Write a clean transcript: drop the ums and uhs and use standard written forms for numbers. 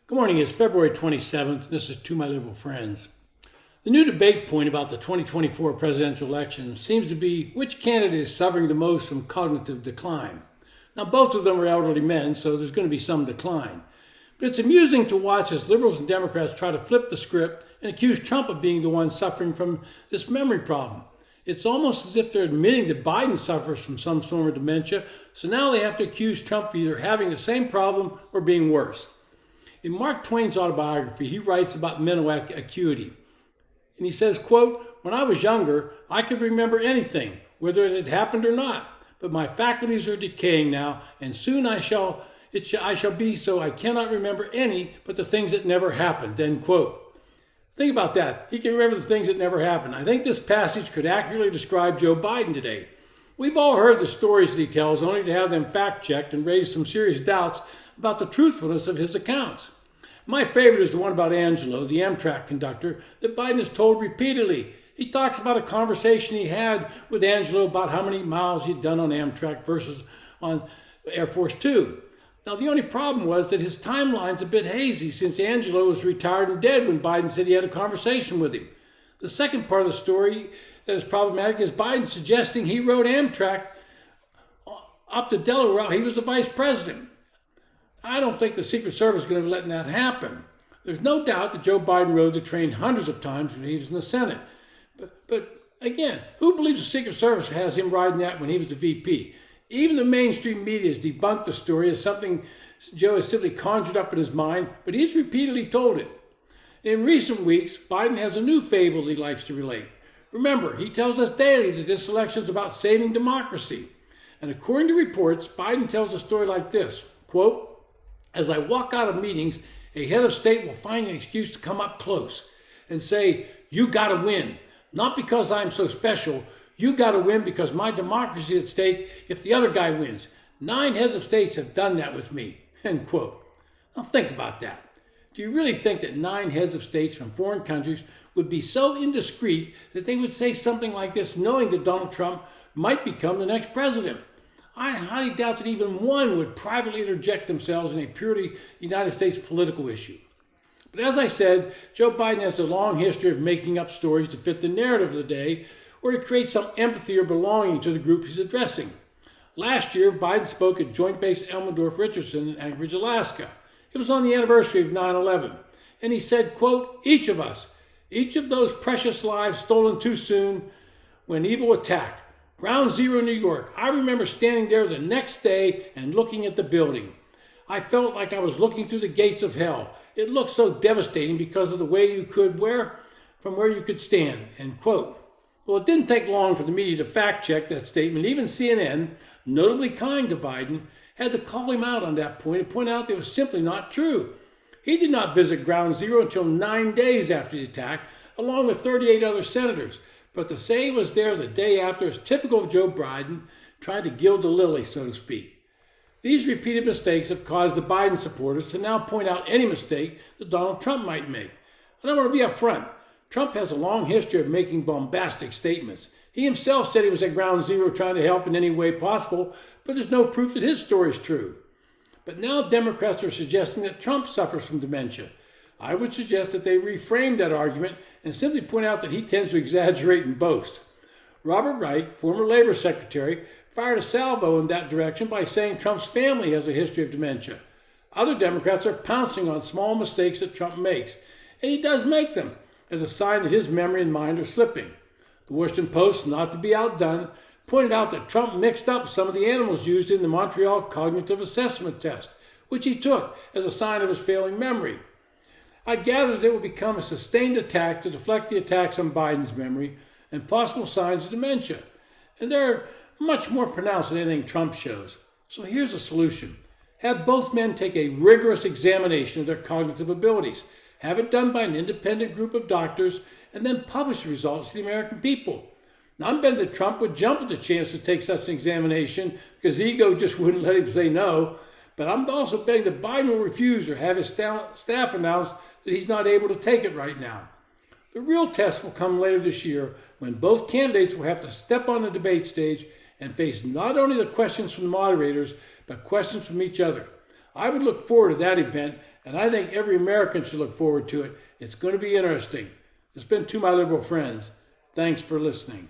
Good morning. It's February 27th. This is To My Liberal Friends. The new debate point about the 2024 presidential election seems to be which candidate is suffering the most from cognitive decline. Now, both of them are elderly men, so there's going to be some decline. But it's amusing to watch as liberals and Democrats try to flip the script and accuse Trump of being the one suffering from this memory problem. It's almost as if they're admitting that Biden suffers from some form of dementia, so now they have to accuse Trump of either having the same problem or being worse. In Mark Twain's autobiography, he writes about mental acuity. And he says, quote, "When I was younger, I could remember anything, whether it had happened or not. But my faculties are decaying now, and soon I shall be so I cannot remember any but the things that never happened," end quote. Think about that. He can remember the things that never happened. I think this passage could accurately describe Joe Biden today. We've all heard the stories that he tells, only to have them fact-checked and raise some serious doubts about the truthfulness of his accounts. My favorite is the one about Angelo, the Amtrak conductor, that Biden has told repeatedly. He talks about a conversation he had with Angelo about how many miles he'd done on Amtrak versus on Air Force Two. Now, the only problem was that his timeline's a bit hazy since Angelo was retired and dead when Biden said he had a conversation with him. The second part of the story that is problematic is Biden suggesting he rode Amtrak up to Delaware while he was the vice president. I don't think the Secret Service is going to be letting that happen. There's no doubt that Joe Biden rode the train hundreds of times when he was in the Senate. But again, who believes the Secret Service has him riding that when he was the VP? Even the mainstream media has debunked the story as something Joe has simply conjured up in his mind, but he's repeatedly told it. In recent weeks, Biden has a new fable he likes to relate. Remember, he tells us daily that this election is about saving democracy. And according to reports, Biden tells a story like this, quote, "As I walk out of meetings, a head of state will find an excuse to come up close and say, 'You gotta win. Not because I'm so special. You gotta win because my democracy is at stake if the other guy wins. 9 heads of states have done that with me,' end quote." Now think about that. Do you really think that 9 heads of states from foreign countries would be so indiscreet that they would say something like this knowing that Donald Trump might become the next president? I highly doubt that even one would privately interject themselves in a purely United States political issue. But as I said, Joe Biden has a long history of making up stories to fit the narrative of the day or to create some empathy or belonging to the group he's addressing. Last year, Biden spoke at Joint Base Elmendorf-Richardson in Anchorage, Alaska. It was on the anniversary of 9/11. And he said, quote, "Each of us, each of those precious lives stolen too soon when evil attacked. Ground Zero, New York. I remember standing there the next day and looking at the building. I felt like I was looking through the gates of hell. It looked so devastating because of the way you could from where you could stand," end quote. Well, it didn't take long for the media to fact check that statement. Even CNN, notably kind to Biden, had to call him out on that point and point out that it was simply not true. He did not visit Ground Zero until 9 days after the attack, along with 38 other senators. But to say he was there the day after is typical of Joe Biden, trying to gild the lily, so to speak. These repeated mistakes have caused the Biden supporters to now point out any mistake that Donald Trump might make. And I want to be upfront. Trump has a long history of making bombastic statements. He himself said he was at Ground Zero trying to help in any way possible, but there's no proof that his story is true. But now Democrats are suggesting that Trump suffers from dementia. I would suggest that they reframe that argument and simply point out that he tends to exaggerate and boast. Robert Wright, former Labor Secretary, fired a salvo in that direction by saying Trump's family has a history of dementia. Other Democrats are pouncing on small mistakes that Trump makes, and he does make them, as a sign that his memory and mind are slipping. The Washington Post, not to be outdone, pointed out that Trump mixed up some of the animals used in the Montreal Cognitive Assessment Test, which he took as a sign of his failing memory. I gathered that it would become a sustained attack to deflect the attacks on Biden's memory and possible signs of dementia. And they're much more pronounced than anything Trump shows. So here's a solution. Have both men take a rigorous examination of their cognitive abilities. Have it done by an independent group of doctors and then publish the results to the American people. Now, I'm betting that Trump would jump at the chance to take such an examination because ego just wouldn't let him say no. But I'm also betting that Biden will refuse or have his staff announce that he's not able to take it right now. The real test will come later this year when both candidates will have to step on the debate stage and face not only the questions from the moderators, but questions from each other. I would look forward to that event And I think every American should look forward to it. It's going to be interesting. It's been To My Liberal Friends. Thanks for listening.